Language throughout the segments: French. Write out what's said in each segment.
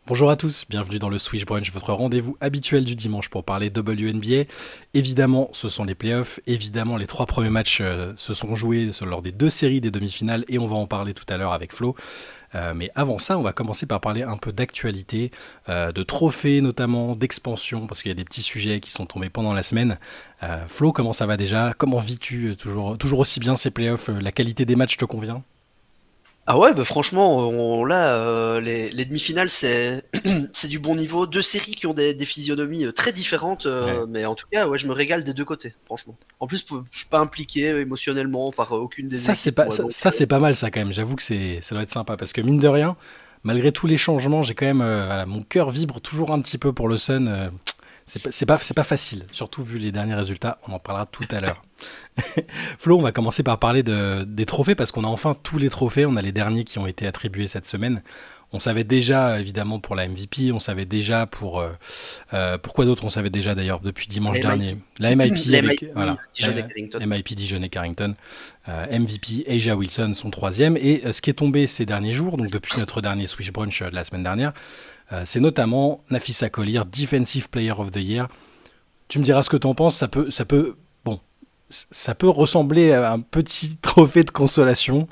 Bonjour à tous, bienvenue dans le Swish Brunch, votre rendez-vous habituel du dimanche pour parler WNBA. Évidemment, ce sont les playoffs, évidemment les 3 premiers matchs se sont joués lors des 2 séries des demi-finales et on va en parler tout à l'heure avec Flo. Mais avant ça, on va commencer par parler un peu d'actualité, de trophées notamment, d'expansion, parce qu'il y a des petits sujets qui sont tombés pendant la semaine. Flo, comment ça va déjà? Comment vis-tu toujours aussi bien ces playoffs? La qualité des matchs te convient? Ah ouais, bah franchement, là, les demi-finales, c'est c'est du bon niveau. Deux séries qui ont des physionomies très différentes, Ouais. mais en tout cas, ouais, je me régale des deux côtés, franchement. En plus, je suis pas impliqué émotionnellement par aucune des Ça, c'est équipes, pas, moi, ça, donc. ça, c'est pas mal, ça, quand même. J'avoue que ça doit être sympa. Parce que, mine de rien, malgré tous les changements, j'ai quand même. Voilà, mon cœur vibre toujours un petit peu pour le Sun. C'est pas facile. Surtout vu les derniers résultats. On en parlera tout à l'heure. Flo, on va commencer par parler des trophées. Parce qu'on a enfin tous les trophées. On a les derniers qui ont été attribués cette semaine. On savait déjà, évidemment, pour la MVP. On savait déjà pour quoi d'autre on savait déjà d'ailleurs depuis dimanche La dernier. MIP, La MIP la avec MIP, voilà, Dijon et la Carrington. MIP Dijon et Carrington, MVP Asia Wilson son troisième. Et ce qui est tombé ces derniers jours, donc depuis notre dernier Swish Brunch de la semaine dernière, c'est notamment Nafisa Collier, Defensive Player of the Year. Tu me diras ce que tu en penses. Bon, ça peut ressembler à un petit trophée de consolation.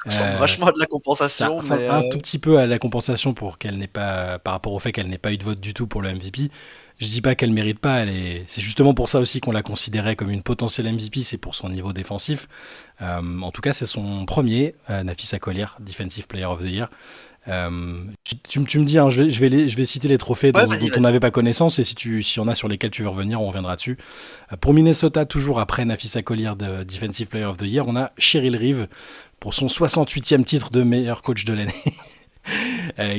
Ça ressemble Euh, vachement à de la Ça compensation, ressemble mais un tout petit peu à la compensation pour qu'elle n'ait pas, par rapport au fait qu'elle n'ait pas eu de vote du tout pour le MVP. Je dis pas qu'elle mérite pas, c'est justement pour ça aussi qu'on la considérait comme une potentielle MVP, c'est pour son niveau défensif. En tout cas, c'est son premier, Nafisa Collier, Defensive Player of the Year. Tu me dis, hein, je vais citer les trophées ouais, dont vas-y, on vas-y. n'avait pas connaissance, et si y en a sur lesquels tu veux revenir, on reviendra dessus. Pour Minnesota, toujours après Nafisa Collier de Defensive Player of the Year, on a Cheryl Reeve pour son 68e titre de meilleur coach de l'année,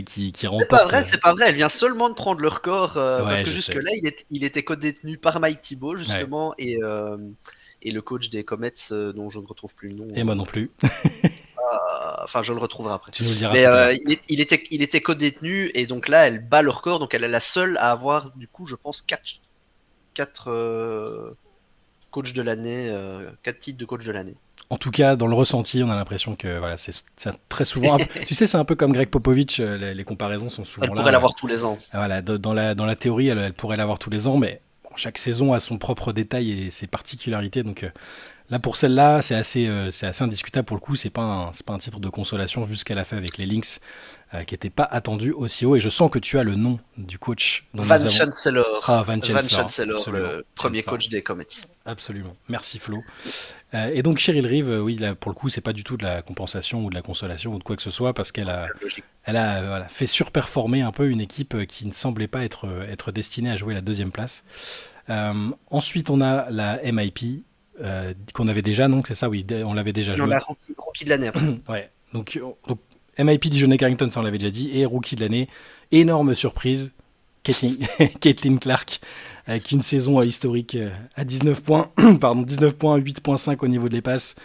qui C'est pas remporte. vrai, c'est pas vrai. Elle vient seulement de prendre le record parce Ouais, que je sais. jusque-là, il était co-détenu par Mike Thibault Ouais. justement et le coach des Comets dont je ne retrouve plus le Et nom. moi non plus. Enfin, je le retrouverai après. Tu nous le diras Mais tout à l'heure. il était co-détenu et donc là, elle bat le record. Donc elle est la seule à avoir du coup, je pense, quatre coachs de l'année, 4 titres de coach de l'année. En tout cas, dans le ressenti, on a l'impression que voilà, c'est très souvent. Tu sais, c'est un peu comme Greg Popovich. Les comparaisons sont Elle souvent pourrait là. l'avoir tous les ans. Voilà, dans la théorie, elle pourrait l'avoir tous les ans, mais bon, chaque saison a son propre détail et ses particularités. Donc là, pour celle-là, c'est assez indiscutable pour le coup. C'est pas un titre de consolation vu ce qu'elle a fait avec les Lynx, qui n'était pas attendu aussi haut. Et je sens que tu as le nom du coach dont nous Van avons. Ah, Chancellor, Van Van Chancellor, Chancellor, absolument. le premier Chancellor, coach des Comets. absolument. Merci Flo. Et donc Cheryl Reeve, oui, là, pour le coup, c'est pas du tout de la compensation ou de la consolation ou de quoi que ce soit, parce qu'elle a, Logique. elle a voilà, fait surperformer un peu une équipe qui ne semblait pas être destinée à jouer la deuxième place. Ensuite, on a la MIP, qu'on avait déjà, donc c'est ça, oui, on l'avait déjà. Non, la rookie de l'année après. Ouais, donc MIP Dijon Carrington, ça on l'avait déjà dit, et rookie de l'année, énorme surprise, Caitlin, Caitlin Clark, avec une saison historique à 19 points, pardon, 19 points, 8,5 au niveau des passes,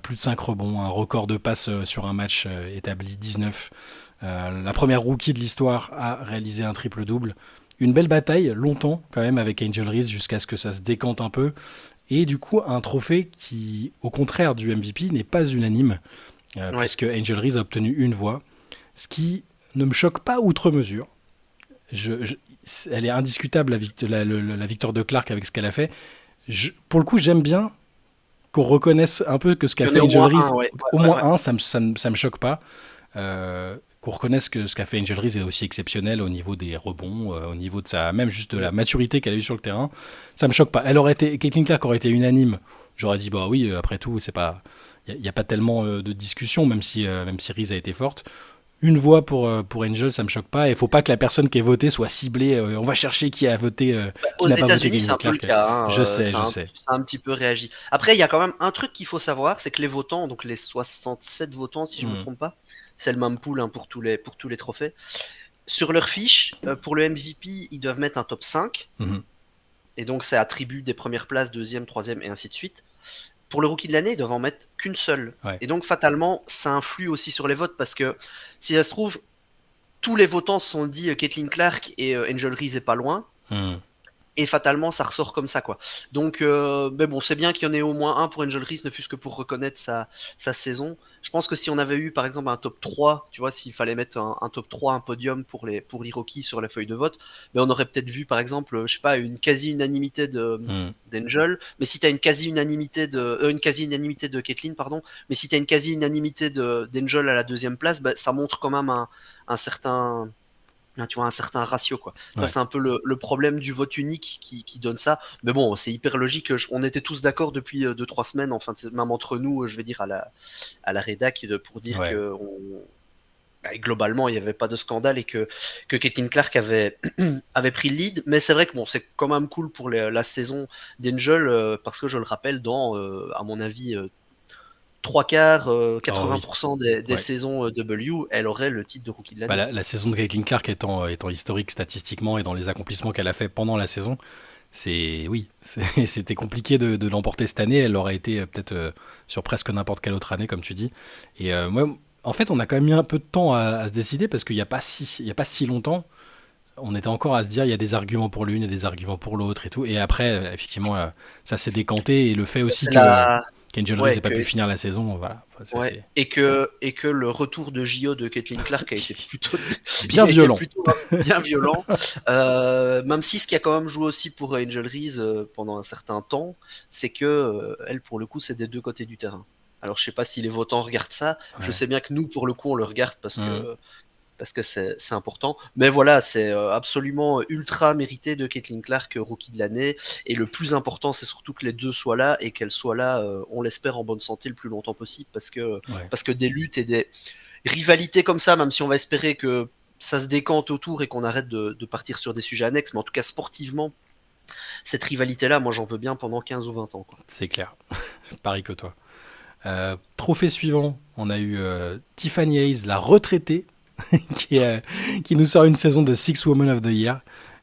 plus de 5 rebonds, un record de passes sur un match établi 19. La première rookie de l'histoire à réaliser un triple-double. Une belle bataille, longtemps quand même, avec Angel Reese, jusqu'à ce que ça se décante un peu. Et du coup, un trophée qui, au contraire du MVP, n'est pas unanime, Ouais. puisque Angel Reese a obtenu une voix, ce qui ne me choque pas outre mesure. Je, je- Elle est indiscutable, la victoire de Clark avec ce qu'elle a fait. Pour le coup, j'aime bien qu'on reconnaisse un peu que ce qu'a Il y en fait a au Angel moins un, Reese, ouais. au Ouais, moins ouais. un, ça me choque pas. Qu'on reconnaisse que ce qu'a fait Angel Reese est aussi exceptionnel au niveau des rebonds, au niveau de sa, même juste de la maturité qu'elle a eue sur le terrain. Ça me choque pas. Caitlin Clark aurait été unanime. J'aurais dit bah oui, après tout, c'est pas, il y a pas tellement de discussion, même si Reese a été forte. Une voix pour Angel, ça me choque pas. Il faut pas que la personne qui ait voté soit ciblée. On va chercher qui a voté, Aux qui n'a pas voté États-Unis, c'est Caitlin un peu le Clark. cas, hein, Je sais, je sais. ça a un petit peu réagi. Après, il y a quand même un truc qu'il faut savoir, c'est que les votants, donc les 67 votants, si je me Hmm. trompe pas, c'est le même pool hein, pour tous les trophées. Sur leur fiche, pour le MVP, ils doivent mettre un top 5, Mhm. et donc ça attribue des premières places, deuxième, troisième, et ainsi de suite. Pour le rookie de l'année, ils doivent en mettre qu'une seule. Ouais. Et donc, fatalement, ça influe aussi sur les votes, parce que si ça se trouve, tous les votants se sont dit Caitlin Clark et Angel Reese est pas loin. Hmm. et fatalement ça ressort comme ça quoi. Donc mais bon, c'est bien qu'il y en ait au moins un pour Angel Reese, ne fût-ce que pour reconnaître sa saison. Je pense que si on avait eu par exemple un top 3, tu vois, s'il fallait mettre un top 3, un podium pour les rookies sur la feuille de vote, ben on aurait peut-être vu par exemple, je sais pas, une quasi-unanimité d'Angel, mais si t'as une quasi-unanimité de Caitlyn, pardon, mais si t'as une quasi-unanimité d'Angel à la deuxième place, ben, ça montre quand même un certain tu vois, un certain ratio quoi. Ça Ouais. c'est un peu le problème du vote unique qui donne ça. Mais bon, c'est hyper logique. On était tous d'accord depuis 2-3 semaines, enfin même entre nous, je vais dire à la rédac, pour dire Ouais. que globalement il n'y avait pas de scandale et que Caitlin Clark avait pris le lead. Mais c'est vrai que bon, c'est quand même cool pour la saison d'Angel parce que je le rappelle, dans à mon avis 3/4, Oh oui. 80% des Ouais. saisons W, elle aurait le titre de rookie de Bah, l'année. la saison de Caitlin Clark étant historique statistiquement et dans les accomplissements qu'elle a fait pendant la saison, c'était compliqué de l'emporter cette année. Elle aurait été peut-être sur presque n'importe quelle autre année, comme tu dis. Et moi, en fait, on a quand même mis un peu de temps à se décider parce qu'il n'y a il y a pas si longtemps, on était encore à se dire il y a des arguments pour l'une et des arguments pour l'autre et tout. Et après, effectivement, ça s'est décanté et le fait aussi C'est que la, qu'Angel Reese Ouais, n'ait pas pu finir la saison, voilà. Enfin, ça ouais, c'est et que le retour de JO de Caitlin Clark a été plutôt, bien il a été violent. plutôt bien violent. Même si ce qui a quand même joué aussi pour Angel Reese pendant un certain temps, c'est que elle, pour le coup, c'est des deux côtés du terrain. Alors, je sais pas si les votants regardent ça. Je Ouais. sais bien que nous, pour le coup, on le regarde Mhm. parce que c'est important. Mais voilà, c'est absolument ultra mérité de Caitlin Clark, rookie de l'année. Et le plus important, c'est surtout que les deux soient là et qu'elles soient là, on l'espère, en bonne santé le plus longtemps possible. Ouais. Parce que des luttes et des rivalités comme ça, même si on va espérer que ça se décante autour et qu'on arrête de partir sur des sujets annexes, mais en tout cas sportivement, cette rivalité-là, moi j'en veux bien pendant 15 ou 20 ans. Quoi. C'est clair. Pareil que toi. Trophée suivant, on a eu Tiffany Hayes, la retraitée, qui nous sort une saison de Six Women of the Year.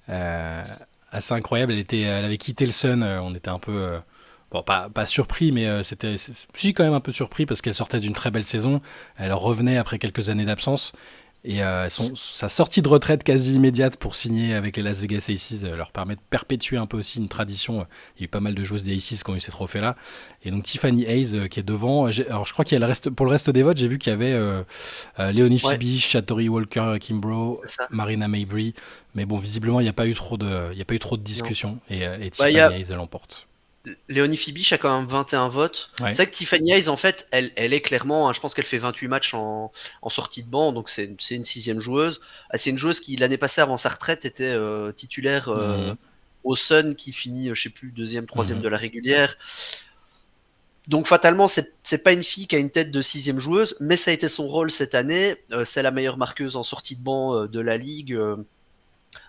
Euh, Assez incroyable. Elle avait quitté le Sun. On était un peu, bon, pas surpris, mais je suis quand même un peu surpris parce qu'elle sortait d'une très belle saison. Elle revenait après quelques années d'absence. Et sa sortie de retraite quasi immédiate pour signer avec les Las Vegas Aces leur permet de perpétuer un peu aussi une tradition. Il y a eu pas mal de joueuses des Aces qui ont eu ces trophées-là. Et donc Tiffany Hayes qui est devant. Alors je crois qu'il y a pour le reste des votes, j'ai vu qu'il y avait Léonie Ouais, Phoebe, Shatori Walker, Kimbrough, c'est ça. Marina Mabrey. Mais bon, visiblement, il n'y a pas eu trop il y a pas eu trop de Non. discussion. Et Bah, il y Tiffany a Hayes, elle l'emporte. Léonie Fibiche a quand même 21 votes. Ouais. C'est vrai que Tiffany Hayes, en fait, elle est clairement, hein, je pense qu'elle fait 28 matchs en sortie de banc, donc c'est une sixième joueuse. C'est une joueuse qui, l'année passée, avant sa retraite, était titulaire Mhm. au Sun, qui finit, je sais plus, deuxième, troisième Mhm. de la régulière. Donc fatalement, c'est pas une fille qui a une tête de sixième joueuse, mais ça a été son rôle cette année. C'est la meilleure marqueuse en sortie de banc de la ligue.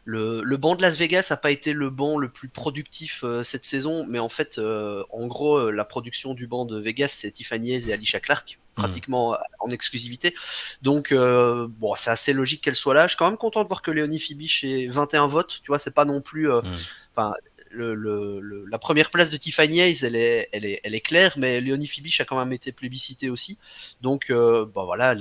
Le banc de Las Vegas n'a pas été le banc le plus productif cette saison, mais en fait, en gros, la production du banc de Vegas, c'est Tiffany Hayes et Alicia Clark, Mhm. pratiquement en exclusivité. Donc, bon, c'est assez logique qu'elle soit là. Je suis quand même content de voir que Léonie Fibiche ait 21 votes. Tu vois, c'est pas non plus. Mhm. Enfin, la première place de Tiffany Hayes, elle est claire, mais Léonie Fibiche a quand même été plébiscitée aussi. Donc, bah voilà,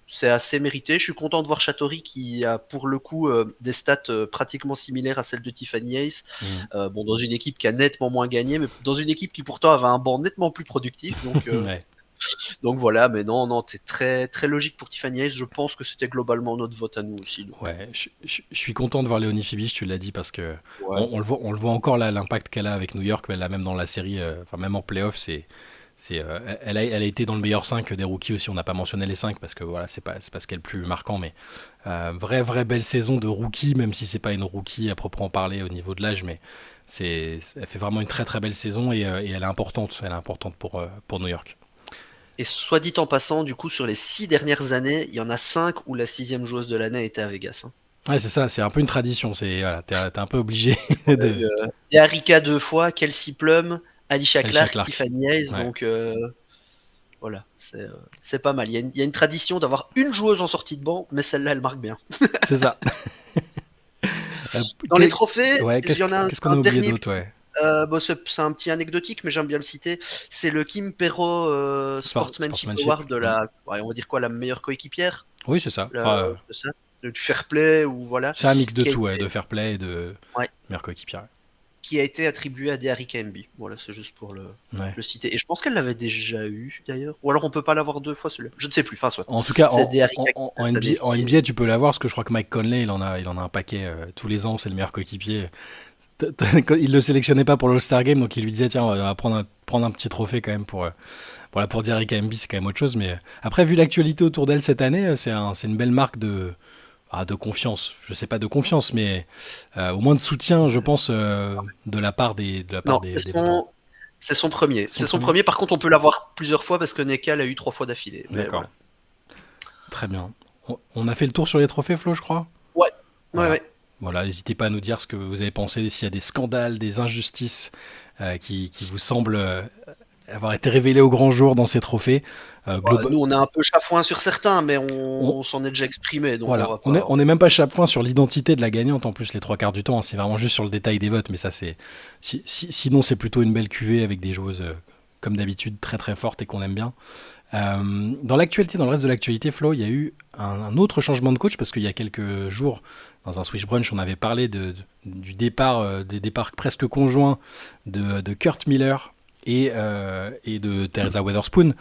c'est assez mérité. Je suis content de voir Chatori qui a pour le coup des stats pratiquement similaires à celles de Tiffany Hayes. Mhm. Bon, dans une équipe qui a nettement moins gagné, mais dans une équipe qui pourtant avait un banc nettement plus productif. Donc, Ouais. donc voilà, mais non, non, c'est très, très logique pour Tiffany Hayes. Je pense que c'était globalement notre vote à nous aussi. Donc, Ouais, je suis content de voir Léonie Fibiche, tu l'as dit, parce que ouais. on le voit encore là, l'impact qu'elle a avec New York, mais là même dans la série, enfin même en playoff, elle a été dans le meilleur 5 des rookies aussi. On n'a pas mentionné les 5 parce que voilà, c'est pas ce qui est le plus marquant, mais vraie belle saison de rookie, même si c'est pas une rookie à proprement parler au niveau de l'âge, mais elle fait vraiment une très belle saison et elle est importante pour New York. Et soit dit en passant, du coup, sur les 6 dernières années, il y en a 5 où la sixième joueuse de l'année était à Vegas. Hein. Ouais, c'est ça, c'est un peu une tradition. Voilà, t'es un peu obligé On a de. eu Erika 2 fois, Kelsey Plum, Alicia Alicia Clark, Clark. Tiffany Hayes. Ouais, Donc voilà, c'est pas mal. Il y a une tradition d'avoir une joueuse en sortie de banc, mais celle-là, elle marque bien. c'est ça. Euh, Dans les trophées, ouais, il y en a qu'est-ce qu'on un a oublié dernier d'autre, petit. ouais. Bon, c'est un petit anecdotique, mais j'aime bien le citer. C'est le Kim Perrault Sportsmanship Sportsmanship. Award de Hmm. ouais, on va dire quoi, la meilleure coéquipière, Oui, c'est ça. le, Enfin, c'est ça, du fair play ou voilà, c'est un mix de qui a tout, ouais, été, de fair play et de. ouais. meilleur coéquipier. qui a été attribué à Derrick Henry. Voilà, c'est juste pour Ouais. le citer. Et je pense qu'elle l'avait déjà eu d'ailleurs. Ou alors on peut pas l'avoir 2 fois celui-là. Je ne sais plus. Enfin, soit. En tout cas, C'est Derrick en cette année. NBA, tu peux l'avoir parce que je crois que Mike Conley, il en a un paquet tous les ans, c'est le meilleur coéquipier. Il le sélectionnait pas pour l'All-Star Game, donc il lui disait tiens, on va prendre un petit trophée quand même pour Derrick Henry, c'est quand même autre chose. Mais après, vu l'actualité autour d'elle cette année, c'est une belle marque de confiance. Je sais pas de confiance, mais au moins de soutien, je pense, de la part Non, des patrons. c'est son premier. Son C'est son premier. premier. Par contre, on peut l'avoir plusieurs fois parce que Neka l'a eu 3 fois d'affilée. Mais D'accord, voilà. très bien. On a fait le tour sur les trophées, Flo, je crois. Ouais, ouais, Voilà. ouais. Voilà, n'hésitez pas à nous dire ce que vous avez pensé, s'il y a des scandales, des injustices qui vous semblent avoir été révélés au grand jour dans ces trophées. Nous, on est un peu chafouin sur certains, mais On, on s'en est déjà exprimé, donc on voilà, va pas. on est même pas chapeau sur l'identité de la gagnante en plus les trois quarts du temps, c'est vraiment juste sur le détail des votes, mais ça c'est sinon c'est plutôt une belle cuvée avec des joueuses comme d'habitude très très fortes et qu'on aime bien. Dans l'actualité, dans le reste de l'actualité, Flo, il y a eu un autre changement de coach parce qu'il y a quelques jours, dans un Swish Brunch, on avait parlé du départ, des départs presque conjoints de Kurt Miller et de Teresa Weatherspoon.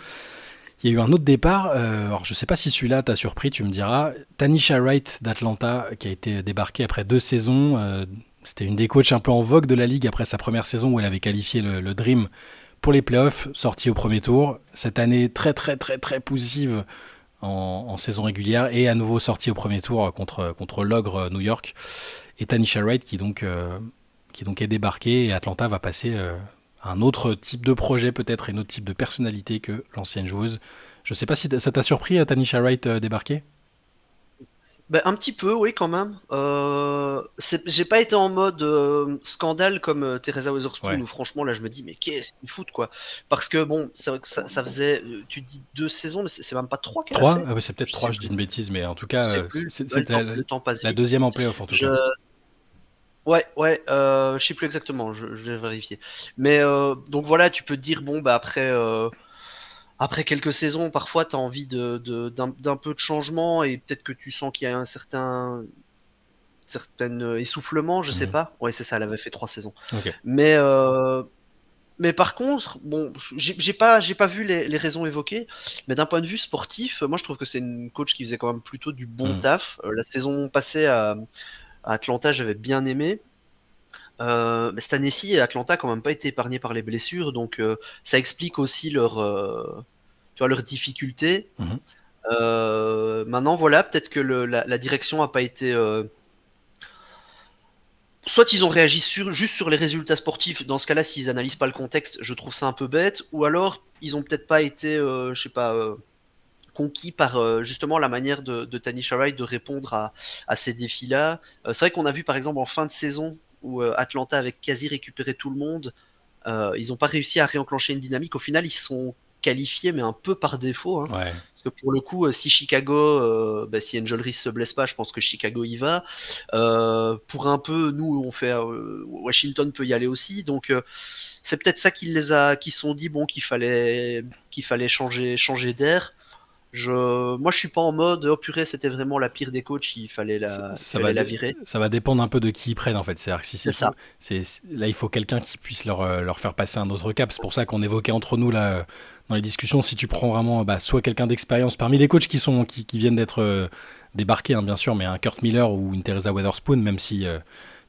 Il y a eu un autre départ, alors je ne sais pas si celui-là t'a surpris, tu me diras. Tanisha Wright d'Atlanta qui a été débarquée après 2 saisons. C'était une des coachs un peu en vogue de la ligue après sa première saison où elle avait qualifié le Dream pour les playoffs, sortie au premier tour. Cette année très très très très poussive en saison régulière et à nouveau sortie au premier tour contre l'ogre New York. Et Tanisha Wright qui donc est débarquée et Atlanta va passer à un autre type de projet peut-être et un autre type de personnalité que l'ancienne joueuse. Je sais pas si ça t'a surpris Tanisha Wright débarquer. Ben, un petit peu, oui, quand même. J'ai pas été en mode scandale comme Teresa Weatherspoon, Ouais. où franchement, là, je me dis, mais qu'est-ce qu'ils foutent, quoi. Parce que, bon, c'est vrai que ça faisait, tu dis 2 saisons, mais c'est même pas 3 qu'elle a 3 fait. ah ouais, c'est peut-être Je 3, sais je dis plus. une bêtise, mais en tout Je cas, sais plus. Ouais, c'est le temps passe la vite. deuxième en playoff en tout Je, cas. ouais, ouais, je sais plus exactement, je vais vérifier. Mais donc voilà, tu peux te dire, bon, bah après quelques saisons, parfois, tu as envie d'un peu de changement et peut-être que tu sens qu'il y a un certain essoufflement, je sais Mhm. pas. Ouais, c'est ça, elle avait fait 3 saisons. Ok. Mais, euh, mais par contre, bon, j'ai pas vu les raisons évoquées, mais d'un point de vue sportif, moi je trouve que c'est une coach qui faisait quand même plutôt du bon Mhm. taf. La saison passée à Atlanta, j'avais bien aimé. Mais cette année-ci, Atlanta a quand même pas été épargné par les blessures, donc ça explique aussi tu vois, leurs difficultés. Mhm. Maintenant, voilà, peut-être que la direction a pas été. Soit ils ont réagi juste sur les résultats sportifs. Dans ce cas-là, s'ils analysent pas le contexte, je trouve ça un peu bête. Ou alors, ils ont peut-être pas été, je sais pas, conquis par justement la manière de Tanisha Wright de répondre à ces défis-là. C'est vrai qu'on a vu par exemple en fin de saison où Atlanta avait quasi récupéré tout le monde. Ils n'ont pas réussi à réenclencher une dynamique. Au final, ils se sont qualifiés, mais un peu par défaut, hein. Ouais. Parce que pour le coup, si Chicago, si Angel Reese se blesse pas, je pense que Chicago y va. Pour un peu, nous, on fait Washington peut y aller aussi. Donc c'est peut-être ça qui se sont dit bon qu'il fallait changer d'air. Moi, je suis pas en mode oh purée, c'était vraiment la pire des coachs, il fallait il Ça va, fallait la virer. ça va dépendre un peu de qui ils prennent en fait. C'est-à-dire que C'est ça. là, il faut quelqu'un qui puisse leur faire passer un autre cap. C'est pour ça qu'on évoquait entre nous là dans les discussions. Si tu prends vraiment soit quelqu'un d'expérience parmi les coachs qui viennent d'être débarqués, hein, bien sûr, mais un Kurt Miller ou une Teresa Weatherspoon, même si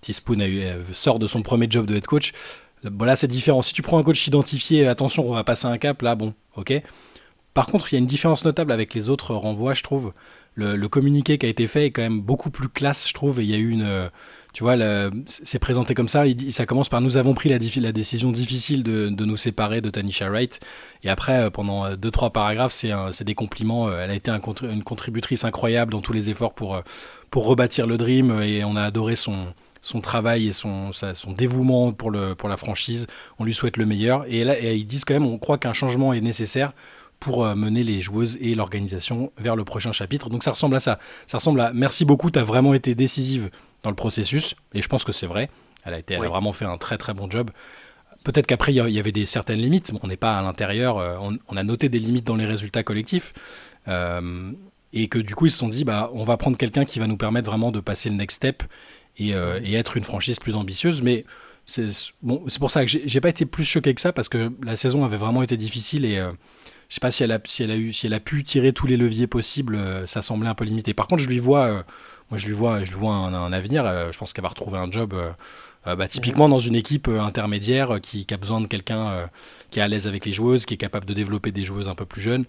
Teaspoon sort de son premier job de head coach. Bon, là, c'est différent. Si tu prends un coach identifié, attention, on va passer un cap. Là, bon, ok. Par contre, il y a une différence notable avec les autres renvois, je trouve. Le communiqué qui a été fait est quand même beaucoup plus classe, je trouve. Et il y a eu tu vois, c'est présenté comme ça. Ça commence par nous avons pris la décision difficile de nous séparer de Tanisha Wright. Et après, pendant 2-3 paragraphes, c'est des compliments. Elle a été une contributrice incroyable dans tous les efforts pour rebâtir le Dream. Et on a adoré son travail et son dévouement pour la franchise. On lui souhaite le meilleur. Et là, ils disent quand même, on croit qu'un changement est nécessaire pour mener les joueuses et l'organisation vers le prochain chapitre. Donc ça ressemble à ça. Ça ressemble à merci beaucoup, tu as vraiment été décisive dans le processus. Et je pense que c'est vrai. Elle a Oui. vraiment fait un très très bon job. Peut-être qu'après, il y avait certaines limites. On n'est pas à l'intérieur. On a noté des limites dans les résultats collectifs. Et que du coup, ils se sont dit, on va prendre quelqu'un qui va nous permettre vraiment de passer le next step et être une franchise plus ambitieuse. Mais c'est c'est pour ça que j'ai pas été plus choqué que ça parce que la saison avait vraiment été difficile et je sais pas si elle a pu tirer tous les leviers possibles. Ça semblait un peu limité. Par contre, je lui vois un avenir. Je pense qu'elle va retrouver un job. Mhm. Typiquement dans une équipe intermédiaire qui a besoin de quelqu'un qui est à l'aise avec les joueuses, qui est capable de développer des joueuses un peu plus jeunes.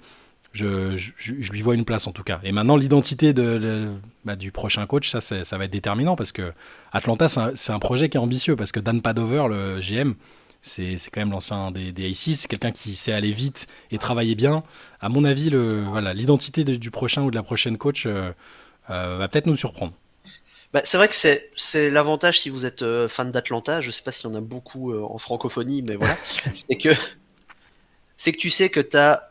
Je lui vois une place en tout cas. Et maintenant, l'identité du prochain coach, ça va être déterminant parce que Atlanta, c'est un projet qui est ambitieux parce que Dan Padover, le GM, c'est quand même l'ancien des Aces, c'est quelqu'un qui sait aller vite et travailler bien. À mon avis, l'identité du prochain ou de la prochaine coach va peut-être nous surprendre. Bah, c'est vrai que c'est l'avantage si vous êtes fan d'Atlanta. Je sais pas s'il y en a beaucoup en francophonie, mais voilà. C'est que c'est que tu sais que tu as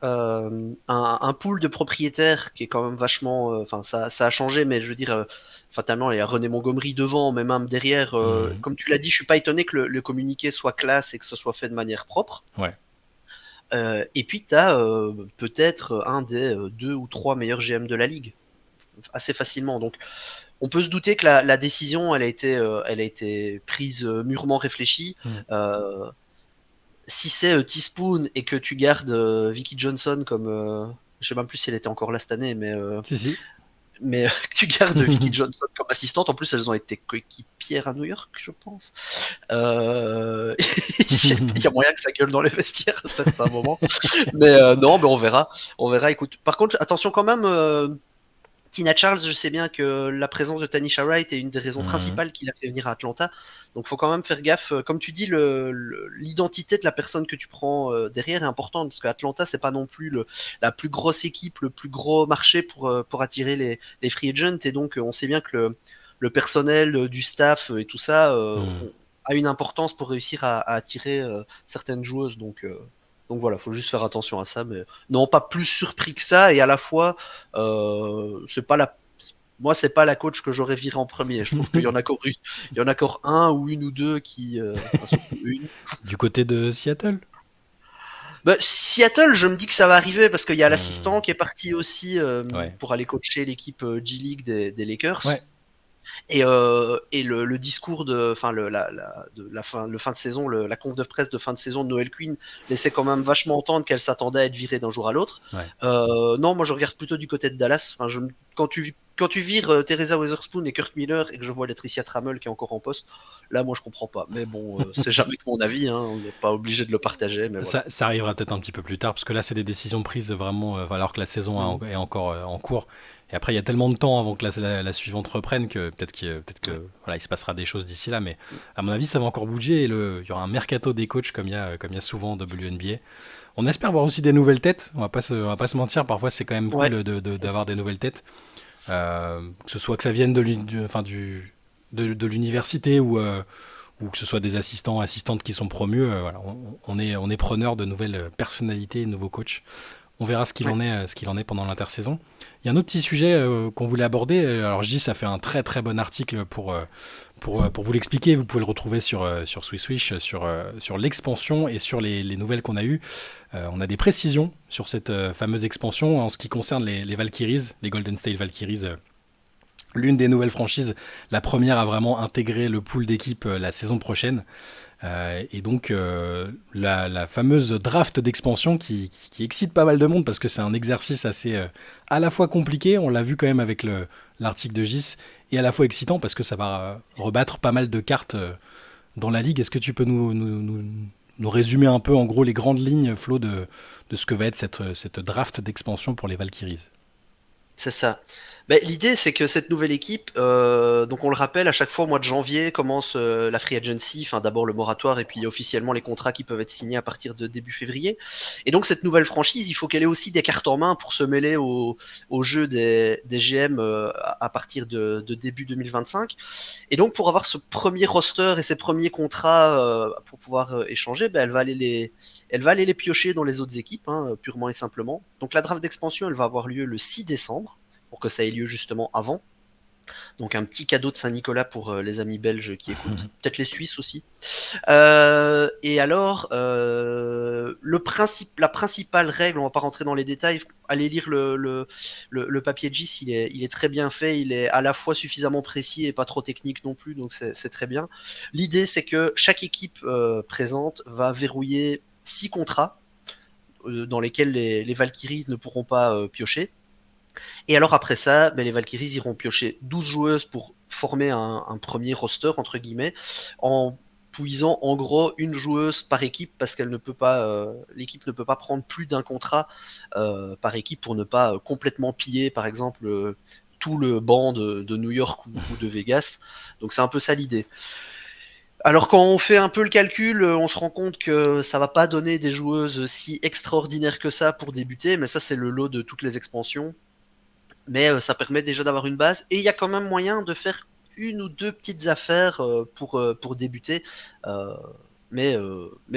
un pool de propriétaires qui est quand même vachement. Enfin, ça a changé, mais je veux dire, fatalement, il y a René Montgomery devant, mais même derrière. Mhm. Comme tu l'as dit, je suis pas étonné que le communiqué soit classe et que ce soit fait de manière propre. Ouais. Et puis, tu as peut-être un des deux ou trois meilleurs GM de la ligue, assez facilement. Donc, on peut se douter que la décision, elle a été prise mûrement réfléchie. Mhm. Euh, Si c'est Teaspoon et que tu gardes Vicky Johnson comme, je sais même plus si elle était encore là cette année, Si, si. mais que tu gardes Vicky Johnson comme assistante. En plus, elles ont été coéquipières à New York, je pense. Il y a moyen que ça gueule dans les vestiaires à certains moments. Mais non, mais on verra. On verra. Écoute, par contre, attention quand même. Tina Charles, je sais bien que la présence de Tanisha Wright est une des raisons Mhm. principales qui l'a fait venir à Atlanta. Donc, faut quand même faire gaffe. Comme tu dis, l'identité de la personne que tu prends derrière est importante parce qu'Atlanta, c'est pas non plus la plus grosse équipe, le plus gros marché pour attirer les free agents. Et donc, on sait bien que le personnel du staff et tout ça Mhm. a une importance pour réussir à attirer certaines joueuses. Donc voilà, faut juste faire attention à ça. Mais non, pas plus surpris que ça. Et à la fois, c'est pas la moi, c'est pas la coach que j'aurais viré en premier. Je trouve qu'il y en a encore une, il y en a encore un ou une ou deux qui, enfin, surtout une. Du côté de Seattle. Bah, Seattle, je me dis que ça va arriver parce qu'il y a l'assistant Mhm. qui est parti aussi Ouais. pour aller coacher l'équipe G-League des Lakers. Ouais. Et le discours enfin le fin de saison, la conf de presse de fin de saison de Noël Quinn laissait quand même vachement entendre qu'elle s'attendait à être virée d'un jour à l'autre. Ouais. Non, moi je regarde plutôt du côté de Dallas. Enfin, quand tu vires Teresa Weatherspoon et Kurt Miller et que je vois Latricia Trammell qui est encore en poste, là moi je comprends pas. Mais bon, c'est jamais que mon avis, hein, on n'est pas obligé de le partager, mais voilà. Ça arrivera peut-être un petit peu plus tard, parce que là, c'est des décisions prises vraiment alors que la saison Mm. est encore en cours. Et après, il y a tellement de temps avant que la suivante reprenne que peut-être Ouais. que voilà, il se passera des choses d'ici là. Mais à mon avis, ça va encore bouger et il y aura un mercato des coachs comme il y a souvent en WNBA. On espère voir aussi des nouvelles têtes. On va pas se mentir, parfois c'est quand même cool Ouais. d'avoir des nouvelles têtes. Que ce soit que ça vienne de l'université ou que ce soit des assistants, assistantes qui sont promus, voilà, on est preneur de nouvelles personnalités, de nouveaux coachs. On verra Ouais. ce qu'il en est pendant l'intersaison. Il y a un autre petit sujet qu'on voulait aborder. Alors je dis, ça fait un très très bon article pour vous l'expliquer. Vous pouvez le retrouver sur SwissWish, sur l'expansion et sur les nouvelles qu'on a eues. On a des précisions sur cette fameuse expansion en ce qui concerne les Valkyries, les Golden State Valkyries, l'une des nouvelles franchises, la première à vraiment intégrer le pool d'équipe la saison prochaine. Et donc la fameuse draft d'expansion qui excite pas mal de monde parce que c'est un exercice assez à la fois compliqué, on l'a vu quand même avec l'article de Gis, et à la fois excitant parce que ça va rebattre pas mal de cartes dans la ligue. Est-ce que tu peux nous résumer un peu en gros les grandes lignes, Flo, de ce que va être cette draft d'expansion pour les Valkyries? C'est ça. L'idée, c'est que cette nouvelle équipe, donc on le rappelle, à chaque fois au mois de janvier commence la free agency, enfin d'abord le moratoire et puis officiellement les contrats qui peuvent être signés à partir de début février. Et donc cette nouvelle franchise, il faut qu'elle ait aussi des cartes en main pour se mêler au jeu des GM à partir de début 2025. Et donc pour avoir ce premier roster et ces premiers contrats pour pouvoir échanger, elle va aller les piocher dans les autres équipes, hein, purement et simplement. Donc la draft d'expansion, elle va avoir lieu le 6 décembre pour que ça ait lieu justement avant. Donc un petit cadeau de Saint-Nicolas pour les amis belges qui écoutent, peut-être les Suisses aussi. Et alors, la principale règle, on va pas rentrer dans les détails, allez lire le papier de GIS, il est très bien fait, il est à la fois suffisamment précis et pas trop technique non plus, donc c'est très bien. L'idée, c'est que chaque équipe présente va verrouiller 6 contrats dans lesquels les Valkyries ne pourront pas piocher. Et alors après ça, les Valkyries iront piocher 12 joueuses pour former un premier roster, entre guillemets, en puisant en gros une joueuse par équipe parce qu'elle ne peut pas, l'équipe ne peut pas prendre plus d'un contrat par équipe pour ne pas complètement piller, par exemple, tout le banc de New York ou de Vegas. Donc c'est un peu ça l'idée. Alors quand on fait un peu le calcul, on se rend compte que ça va pas donner des joueuses si extraordinaires que ça pour débuter, mais ça c'est le lot de toutes les expansions. Mais ça permet déjà d'avoir une base et il y a quand même moyen de faire une ou deux petites affaires pour débuter. Euh, mais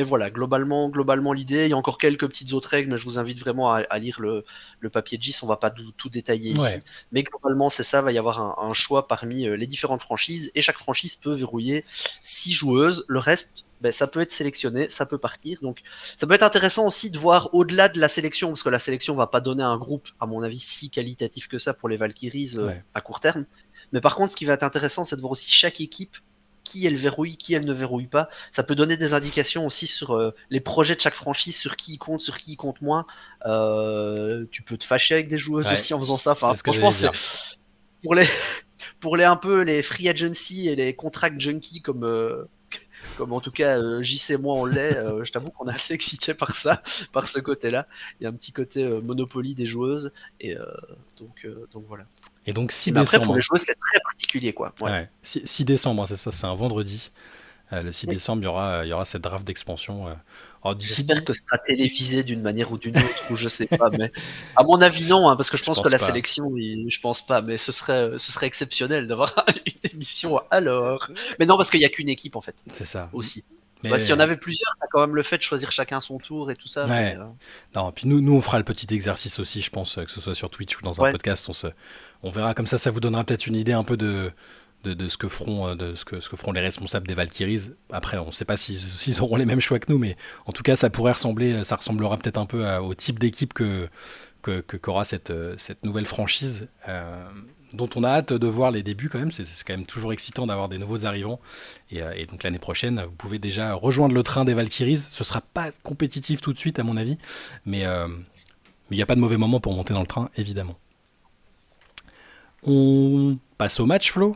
voilà, globalement l'idée, il y a encore quelques petites autres règles, mais je vous invite vraiment à lire le papier de GIS, on va pas tout détailler Ouais. ici. Mais globalement, c'est ça, va y avoir un choix parmi les différentes franchises, et chaque franchise peut verrouiller 6 joueuses, le reste, ça peut être sélectionné, ça peut partir. Donc ça peut être intéressant aussi de voir au-delà de la sélection, parce que la sélection va pas donner un groupe, à mon avis, si qualitatif que ça pour les Valkyries à court terme. Mais par contre, ce qui va être intéressant, c'est de voir aussi chaque équipe qui elle verrouille, qui elle ne verrouille pas. Ça peut donner des indications aussi sur les projets de chaque franchise, sur qui il compte moins. Tu peux te fâcher avec des joueuses aussi en faisant ça. Enfin, franchement, c'est pour les pour les un peu les free agency et les contract junkies comme en tout cas JC et moi on l'est, je t'avoue qu'on est assez excité par ça, par ce côté-là. Il y a un petit côté Monopoly des joueuses, et donc voilà. Et donc 6 Mais décembre. après pour les joueuses c'est très particulier quoi. Ouais. 6 décembre, c'est ça, c'est un vendredi. Le 6 décembre, il y aura cette draft d'expansion. J'espère que ce sera télévisé d'une manière ou d'une autre, ou je sais pas, mais à mon avis non, hein, parce que je pense que la sélection, je pense pas, mais ce serait exceptionnel d'avoir une émission alors. Mais non, parce qu'il y a qu'une équipe en fait. C'est ça. Aussi. Mais si on avait plusieurs, t'as quand même le fait de choisir chacun son tour et tout ça. Ouais. Non, puis nous on fera le petit exercice aussi, je pense, que ce soit sur Twitch ou dans un podcast, on verra comme ça vous donnera peut-être une idée un peu de ce que feront les responsables des Valkyries. Après, on ne sait pas s'ils auront les mêmes choix que nous, mais en tout cas, ça ressemblera peut-être un peu au type d'équipe qu'aura cette nouvelle franchise, dont on a hâte de voir les débuts quand même. C'est quand même toujours excitant d'avoir des nouveaux arrivants. Et donc l'année prochaine, vous pouvez déjà rejoindre le train des Valkyries. Ce sera pas compétitif tout de suite, à mon avis, mais il n'y a pas de mauvais moment pour monter dans le train, évidemment. On passe au match, Flo.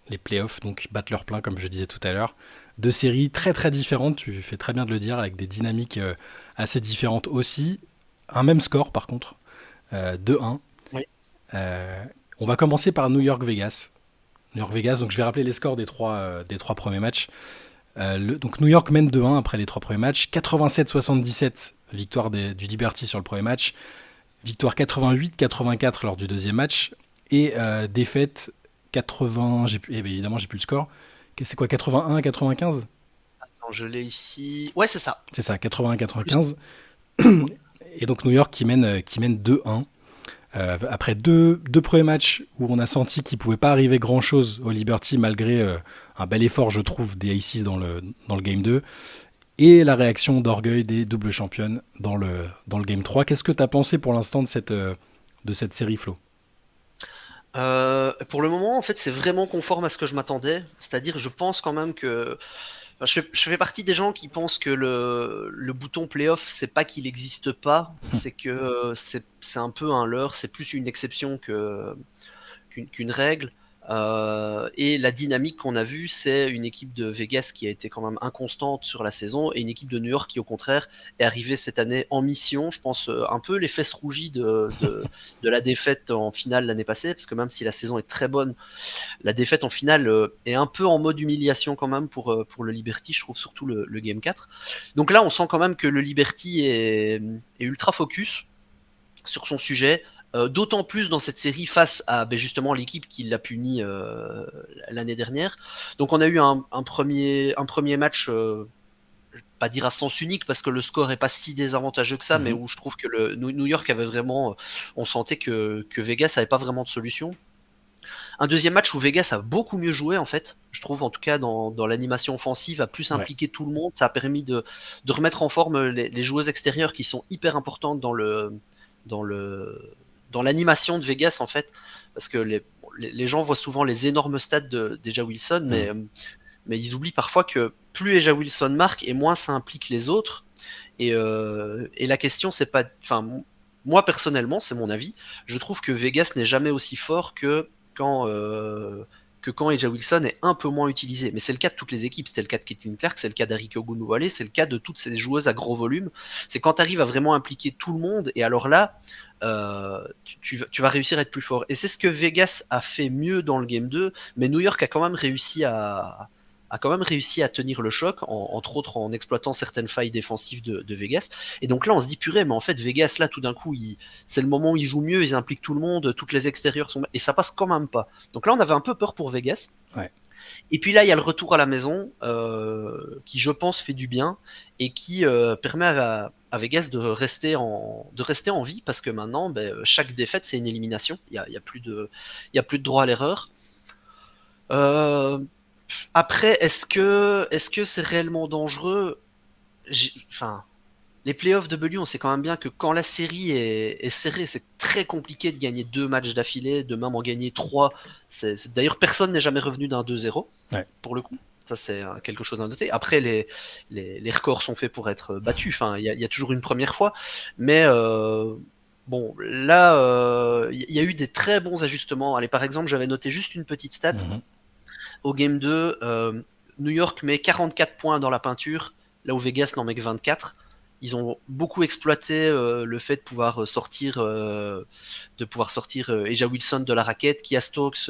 Les playoffs donc battent leur plein, comme je disais tout à l'heure. 2 séries très très différentes, tu fais très bien de le dire, avec des dynamiques assez différentes aussi. Un même score par contre, 2-1. Oui. On va commencer par New York-Vegas. New York-Vegas, donc je vais rappeler les scores des trois premiers matchs. Donc New York mène 2-1 après les 3 premiers matchs. 87-77, victoire du Liberty sur le premier match. Victoire 88-84 lors du deuxième match. Et défaite 80, évidemment j'ai plus le score. C'est quoi, 81, 95 ? Attends, je l'ai ici. Ouais, c'est ça. C'est ça, 81, 95. Et donc New York qui mène 2-1. Après deux premiers matchs où on a senti qu'il ne pouvait pas arriver grand-chose au Liberty, malgré un bel effort, je trouve, des Aces dans le Game 2. Et la réaction d'orgueil des doubles championnes dans le Game 3. Qu'est-ce que tu as pensé pour l'instant de cette série, Flo ? Pour le moment, en fait, c'est vraiment conforme à ce que je m'attendais. C'est-à-dire, je pense quand même que... Enfin, je fais partie des gens qui pensent que le bouton playoff, c'est pas qu'il n'existe pas, c'est que c'est un peu un leurre, c'est plus une exception qu'une règle. Et la dynamique qu'on a vue, c'est une équipe de Vegas qui a été quand même inconstante sur la saison, et une équipe de New York qui, au contraire, est arrivée cette année en mission. Je pense un peu les fesses rougies de la défaite en finale l'année passée, parce que même si la saison est très bonne, la défaite en finale est un peu en mode humiliation quand même pour le Liberty, je trouve, surtout le Game 4. Donc là, on sent quand même que le Liberty est ultra focus sur son sujet. D'autant plus dans cette série face à justement l'équipe qui l'a puni l'année dernière. Donc on a eu un premier match, pas dire à sens unique parce que le score est pas si désavantageux que ça, mais où je trouve que New York avait vraiment, on sentait que Vegas avait pas vraiment de solution. un deuxième match où Vegas a beaucoup mieux joué en fait. Je trouve en tout cas dans l'animation offensive, a plus Ouais. impliqué tout le monde. Ça a permis de remettre en forme les joueuses extérieures qui sont hyper importantes dans le dans l'animation de Vegas en fait, parce que les gens voient souvent les énormes stats d'Eja Wilson, Mm. mais ils oublient parfois que plus Eja Wilson marque et moins ça implique les autres. Et la question, c'est pas. Enfin, moi personnellement, c'est mon avis. Je trouve que Vegas n'est jamais aussi fort quand, euh, que quand Eja Wilson est un peu moins utilisé. Mais c'est le cas de toutes les équipes. C'était le cas de Caitlin Clark, c'est le cas d'Arike Ogunbowale, c'est le cas de toutes ces joueuses à gros volume. C'est quand tu arrives à vraiment impliquer tout le monde, et alors là, tu vas réussir à être plus fort. Et c'est ce que Vegas a fait mieux dans le Game 2, mais New York a quand même réussi à tenir le choc, entre autres en exploitant certaines failles défensives de Vegas. Et donc là, on se dit, purée, mais en fait, Vegas, là, tout d'un coup, c'est le moment où ils jouent mieux, ils impliquent tout le monde, toutes les extérieures sont. Et ça passe quand même pas. Donc là, on avait un peu peur pour Vegas. Ouais. Et puis là, il y a le retour à la maison, qui, je pense, fait du bien et qui permet à Vegas de rester en vie, parce que maintenant, ben, chaque défaite, c'est une élimination. Il y a il y a plus de droit à l'erreur. Euh, Après, est-ce que c'est réellement dangereux? Enfin, les playoffs de BLU, on sait quand même bien que quand la série est serrée, c'est très compliqué de gagner 2 matchs d'affilée, de même en gagner 3. D'ailleurs, personne n'est jamais revenu d'un 2-0, Ouais. pour le coup. Ça, c'est quelque chose à noter. Après, les records sont faits pour être battus. Enfin, il y a toujours une première fois. Mais bon, là, il y a eu des très bons ajustements. Allez, par exemple, j'avais noté juste une petite stat. Mhm. Au Game 2, New York met 44 points dans la peinture, là où Vegas n'en met que 24. Ils ont beaucoup exploité le fait de pouvoir sortir Eja Wilson de la raquette. Kia Stokes,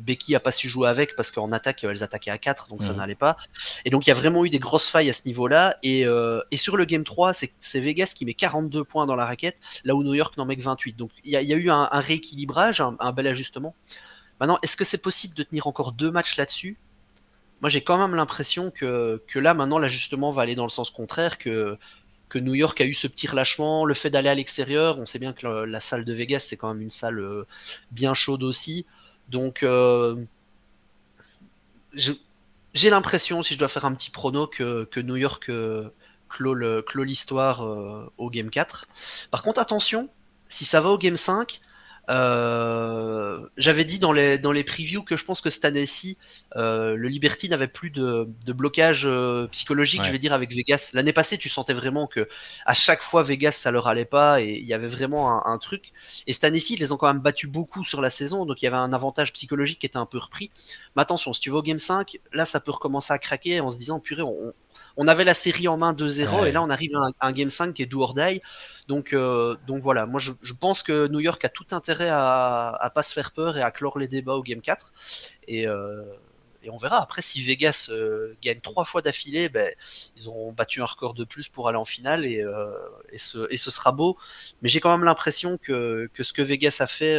Becky a pas su jouer avec parce qu'en attaque, elles attaquaient à 4, donc ça Mhm. n'allait pas. Et donc il y a vraiment eu des grosses failles à ce niveau-là. Et sur le Game 3, c'est Vegas qui met 42 points dans la raquette, là où New York n'en met que 28. Donc il y a eu un rééquilibrage, un bel ajustement. Maintenant, est-ce que c'est possible de tenir encore 2 matchs là-dessus? Moi, j'ai quand même l'impression que là, maintenant, l'ajustement va aller dans le sens contraire, que New York a eu ce petit relâchement, le fait d'aller à l'extérieur. On sait bien que la salle de Vegas, c'est quand même une salle bien chaude aussi. Donc, je- j'ai l'impression, si je dois faire un petit prono, que New York clôt l'histoire au Game 4. Par contre, attention, si ça va au Game 5, j'avais dit dans les previews que je pense que cette année-ci, le Liberty n'avait plus de blocage psychologique, je Ouais. vais dire, avec Vegas. L'année passée, tu sentais vraiment que à chaque fois, Vegas, ça leur allait pas et il y avait vraiment un truc. Et cette année-ci, ils les ont quand même battus beaucoup sur la saison, donc il y avait un avantage psychologique qui était un peu repris. Mais attention, si tu vas au Game 5, là, ça peut recommencer à craquer en se disant, purée, on avait la série en main 2-0 et Ouais. là, on arrive à un Game 5 qui est do or die. Donc voilà, moi je pense que New York a tout intérêt à pas se faire peur et à clore les débats au Game 4. Et, euh, et on verra. Après, si Vegas gagne 3 fois d'affilée, ben, ils ont battu un record de plus pour aller en finale et ce sera beau. Mais j'ai quand même l'impression que ce que Vegas a fait,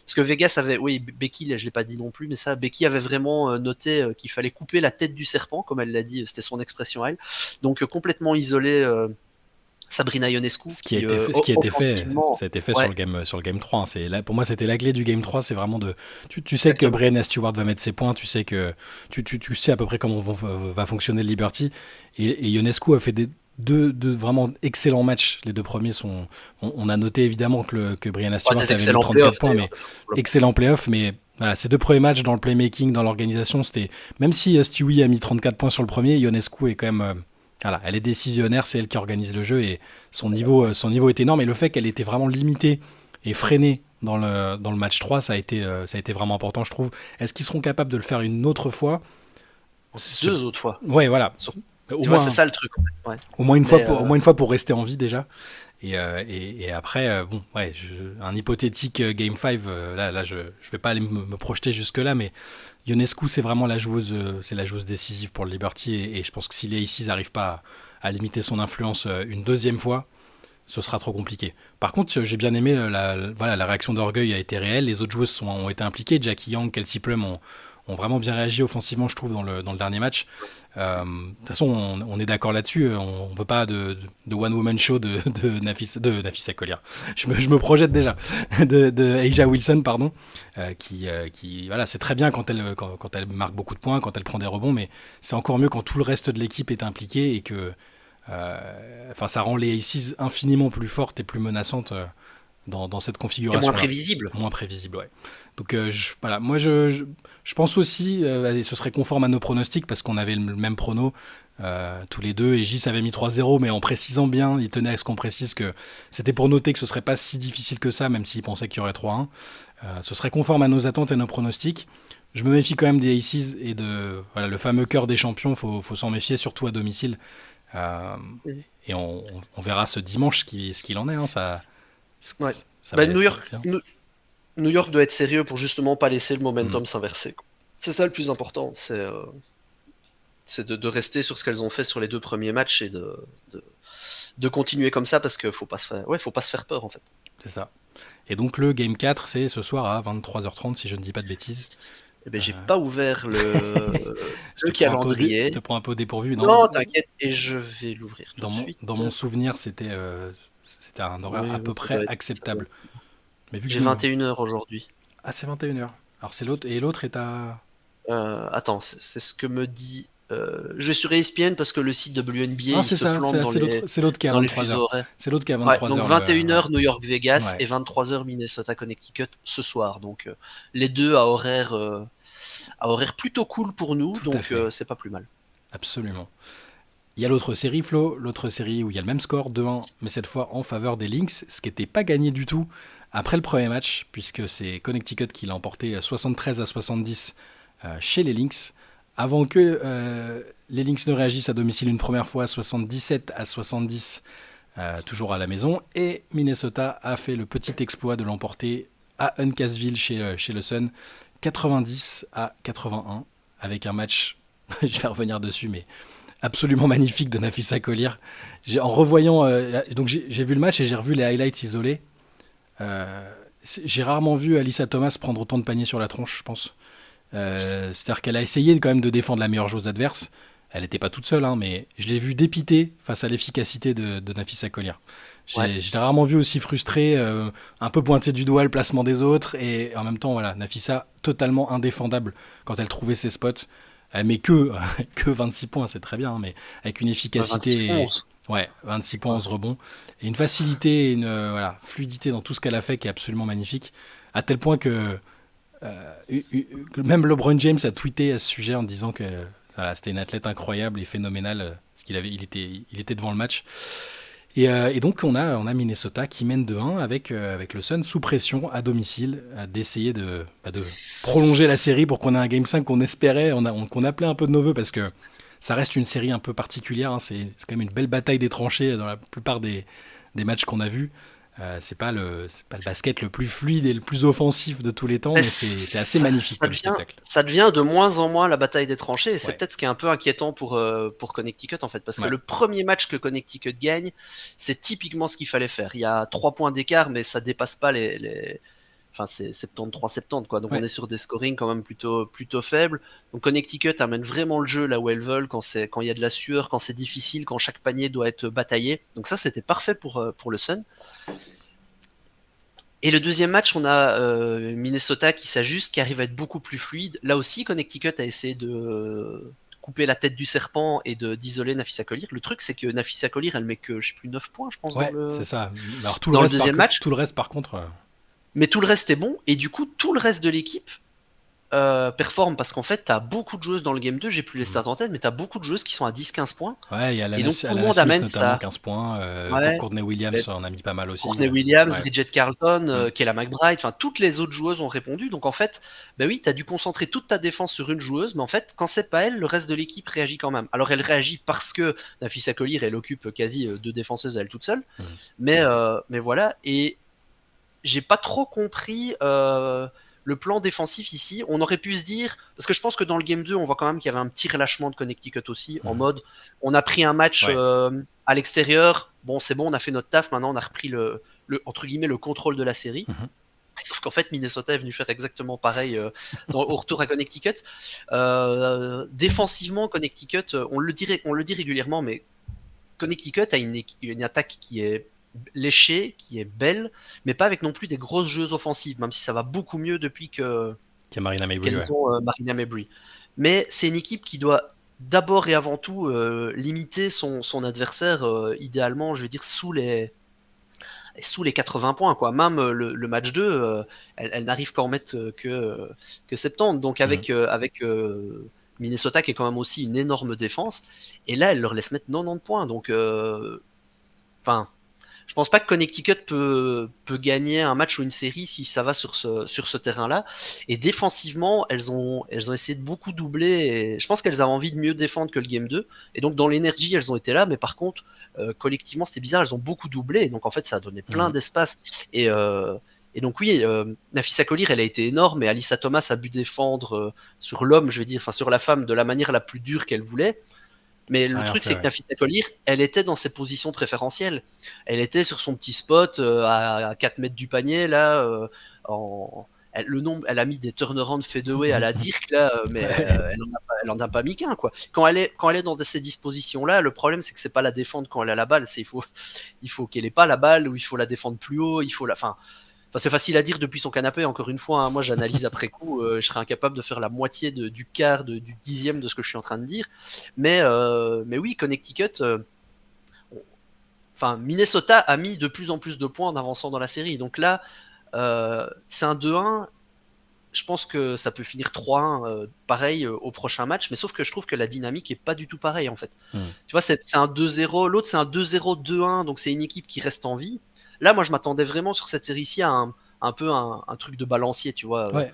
parce que Vegas avait, oui, Becky, je l'ai pas dit non plus, mais ça, Becky avait vraiment noté qu'il fallait couper la tête du serpent, comme elle l'a dit, c'était son expression à elle. Donc complètement isolé Sabrina Ionescu, Ce qui a qui été fait, ce qui a été fait, offensivement, ça a été fait ouais, sur le game 3, hein. C'est là, pour moi, c'était la clé du game 3. C'est vraiment tu sais que exactement. Breanna Stewart va mettre ses points. Tu sais à peu près comment va fonctionner le Liberty. Et Ionescu a fait deux vraiment excellents matchs. Les deux premiers sont. On a noté évidemment que Breanna Ouais, Stewart des avait mis excellents 34 playoffs points, d'ailleurs. mais excellent playoff. Mais voilà, ces deux premiers matchs dans le playmaking, dans l'organisation, c'était. Même si Stewie a mis 34 points sur le premier, Ionescu est quand même. Voilà, elle est décisionnaire, c'est elle qui organise le jeu et son niveau est énorme. Et le fait qu'elle était vraiment limitée et freinée dans le match 3, ça a été vraiment important, je trouve. Est-ce qu'ils seront capables de le faire une autre fois? C'est- 2 autres fois. Ouais, voilà. Au Tu vois, c'est moins, ça le truc, en fait. Ouais. Mais au moins une fois pour rester en vie déjà. Et après, bon, ouais, un hypothétique Game 5, là je vais pas aller me projeter jusque-là, mais Ionescu, c'est la joueuse décisive pour le Liberty, et je pense que si les Aces n'arrivent pas à limiter son influence une deuxième fois, ce sera trop compliqué. Par contre, j'ai bien aimé, voilà, la réaction d'orgueil a été réelle, les autres joueuses ont été impliquées, Jackie Young, Kelsey Plum ont vraiment bien réagi offensivement, je trouve, dans le dernier match. toute façon, on est d'accord là-dessus. On veut pas de one-woman show de Nafisa Collier. Je me projette déjà. De A'ja Wilson, pardon. Voilà, c'est très bien quand elle marque beaucoup de points, quand elle prend des rebonds, mais c'est encore mieux quand tout le reste de l'équipe est impliqué et que ça rend les Aces infiniment plus fortes et plus menaçantes dans cette Et configuration. moins prévisible. Moins prévisible, ouais. Donc voilà, moi je pense aussi, et ce serait conforme à nos pronostics parce qu'on avait le même prono tous les deux et Gis avait mis 3-0 mais en précisant bien, il tenait à ce qu'on précise que c'était pour noter que ce serait pas si difficile que ça même s'il pensait qu'il y aurait 3-1. Ce serait conforme à nos attentes et nos pronostics. Je me méfie quand même des Aces et de voilà, le fameux cœur des champions, faut s'en méfier surtout à domicile. Euh, et on verra ce dimanche ce qu'il en est. Hein, Ouais. ça Bah, va New ça va York, bien. New York doit être sérieux pour justement pas laisser le Mm. momentum s'inverser, quoi. C'est ça le plus important, c'est de rester sur ce qu'elles ont fait sur les 2 premiers matchs et de continuer comme ça parce que faut pas se faire peur en fait. C'est ça. Et donc le Game 4, c'est ce soir à 23h30, si je ne dis pas de bêtises. Eh ben, j'ai Euh, pas ouvert je le te prends un peu je calendrier. te prends un peu au dépourvu. Non, Non, t'inquiète, et je vais l'ouvrir tout de dans suite. mon souvenir, c'était un horaire Oui, à peu près ça doit acceptable. être- Mais vu que J'ai je me... 21h aujourd'hui. Ah, c'est 21h. Alors c'est l'autre, et l'autre est à... Attends, c'est ce que me dit. Je vais sur ESPN parce que le site WNBA Ah, il c'est se ça, plante c'est l'autre qui est à dans les 23h. fuseaux horaires. C'est l'autre qui est à Ouais, donc 23h. 21h New York Vegas Ouais, et 23h Minnesota Connecticut ce soir. Donc les deux à horaire plutôt cool pour nous, tout à donc fait. c'est pas plus mal. Absolument. Il y a l'autre série, Flo, l'autre série où il y a le même score, 2-1, mais cette fois en faveur des Lynx, ce qui n'était pas gagné du tout après le premier match, puisque c'est Connecticut qui l'a emporté 73-70 chez les Lynx, avant que les Lynx ne réagissent à domicile une première fois, 77-70, toujours à la maison, et Minnesota a fait le petit exploit de l'emporter à Uncasville chez le Sun, 90-81, avec un match, je vais revenir dessus, mais absolument magnifique de Nafisa Collier. En revoyant, donc j'ai vu le match et j'ai revu les highlights isolés. J'ai rarement vu Alyssa Thomas prendre autant de paniers sur la tronche, je pense. C'est-à-dire qu'elle a essayé quand même de défendre la meilleure joueuse adverse. Elle n'était pas toute seule, hein, mais je l'ai vu dépiter face à l'efficacité de Nafisa Collier. Ouais. Je l'ai rarement vu aussi frustré, un peu pointé du doigt le placement des autres, et en même temps, voilà, Nafisa totalement indéfendable quand elle trouvait ses spots. Elle met que 26 points, c'est très bien, hein, mais avec une efficacité. 26-11. Ouais, 26 points, Ouais. 11 rebonds. Et une facilité et une voilà, fluidité dans tout ce qu'elle a fait qui est absolument magnifique. À tel point que même LeBron James a tweeté à ce sujet en disant que voilà, c'était une athlète incroyable et phénoménale, parce il était devant le match. Et donc on a Minnesota qui mène de 1 avec le Sun sous pression à domicile, d'essayer de prolonger la série pour qu'on ait un Game 5 qu'on espérait, qu'on appelait un peu de nos voeux parce que ça reste une série un peu particulière. Hein, c'est quand même une belle bataille des tranchées dans la plupart des matchs qu'on a vus. C'est pas le basket le plus fluide et le plus offensif de tous les temps, Mais mais c'est assez magnifique comme spectacle. ça devient de moins en moins la bataille des tranchées, et c'est Ouais, peut-être ce qui est un peu inquiétant pour Connecticut en fait, parce que ouais. le premier match que Connecticut gagne, c'est typiquement ce qu'il fallait faire. Il y a 3 points d'écart, mais ça dépasse pas enfin c'est 73-70 quoi, donc on Ouais. est sur des scorings quand même plutôt faibles. Donc Connecticut amène vraiment le jeu là où elles veulent, quand il y a de la sueur, quand c'est difficile, quand chaque panier doit être bataillé. Donc ça c'était parfait pour le Sun. Et le deuxième match, on a Minnesota qui s'ajuste, qui arrive à être beaucoup plus fluide. Là aussi, Connecticut a essayé de couper la tête du serpent et d'isoler Nafisa Collier. Le truc, c'est que Nafisa Collier, elle met que, je sais plus, 9 points, je pense, Ouais, c'est ça. Alors dans le deuxième match. tout le reste par contre, Mais tout le reste est bon. Et du coup, tout le reste de l'équipe performe parce qu'en fait, t'as beaucoup de joueuses dans le game 2, j'ai plus les stats en tête, mais t'as beaucoup de joueuses qui sont à 10-15 points. ouais, il y a Et donc, tout le Alana monde Smith amène notamment, ça. 15 points. Ouais. Courtney Williams en a mis pas mal aussi. Courtney Williams, Ouais. Bridget Carlton, Mm. Kayla McBride, enfin toutes les autres joueuses ont répondu. Donc en fait, bah oui, t'as dû concentrer toute ta défense sur une joueuse, mais en fait, quand c'est pas elle, le reste de l'équipe réagit quand même. Alors elle réagit parce que Nafisa Collier, elle occupe quasi 2 défenseuses à elle toute seule, Mm. mais voilà. Et j'ai pas trop compris le plan défensif ici. On aurait pu se dire, parce que je pense que dans le game 2, on voit quand même qu'il y avait un petit relâchement de Connecticut aussi, en mode, on a pris un match Ouais. à l'extérieur, bon c'est bon, on a fait notre taf, maintenant on a repris entre guillemets le contrôle de la série. Mhm. Sauf qu'en fait, Minnesota est venu faire exactement pareil au retour à Connecticut. Défensivement, Connecticut, on le dit régulièrement, mais Connecticut a une attaque qui est léchée, qui est belle, mais pas avec non plus des grosses jeux offensives, même si ça va beaucoup mieux depuis Qui a Marina Mabrey, ouais. qu'elles ont Marina Mabrey. Mais c'est une équipe qui doit d'abord et avant tout limiter son adversaire, idéalement, je veux dire, sous les 80 points, quoi. Même le match 2, elle n'arrive qu'à en mettre que 70. Donc avec Minnesota qui est quand même aussi une énorme défense, et là elle leur laisse mettre 90 points. Donc enfin, je pense pas que Connecticut peut gagner un match ou une série si ça va sur ce terrain-là. Et défensivement, elles ont essayé de beaucoup doubler. Et je pense qu'elles avaient envie de mieux défendre que le game 2. Et donc dans l'énergie, elles ont été là. Mais par contre, collectivement, c'était bizarre. Elles ont beaucoup doublé. Et donc en fait, ça a donné plein d'espace. Et donc oui, Nafisa Collier, elle a été énorme. Et Alyssa Thomas a pu défendre sur l'homme, je vais dire, enfin sur la femme, de la manière la plus dure qu'elle voulait. Mais le truc, c'est que Nafisa Collier, elle était dans ses positions préférentielles. Elle était sur son petit spot à 4 mètres du panier, là. Elle a mis des turnaround fadeaway à la Dirk, là, mais elle en a pas mis qu'un, quoi. Quand elle est dans ces dispositions-là, le problème, c'est que c'est pas la défendre quand elle a la balle. Il faut qu'elle ait pas la balle, ou il faut la défendre plus haut, Enfin, c'est facile à dire depuis son canapé, encore une fois. Moi, j'analyse après coup. Je serais incapable de faire la moitié du quart, du dixième de ce que je suis en train de dire. Mais oui, Connecticut. Minnesota a mis de plus en plus de points en avançant dans la série. Donc là, c'est un 2-1. Je pense que ça peut finir 3-1 pareil au prochain match. Mais sauf que je trouve que la dynamique est pas du tout pareille, en fait. Tu vois, c'est un 2-0. L'autre, c'est un 2-0, 2-1. Donc c'est une équipe qui reste en vie. Là, moi, je m'attendais vraiment sur cette série-ci à un peu un truc de balancier, tu vois. Ouais,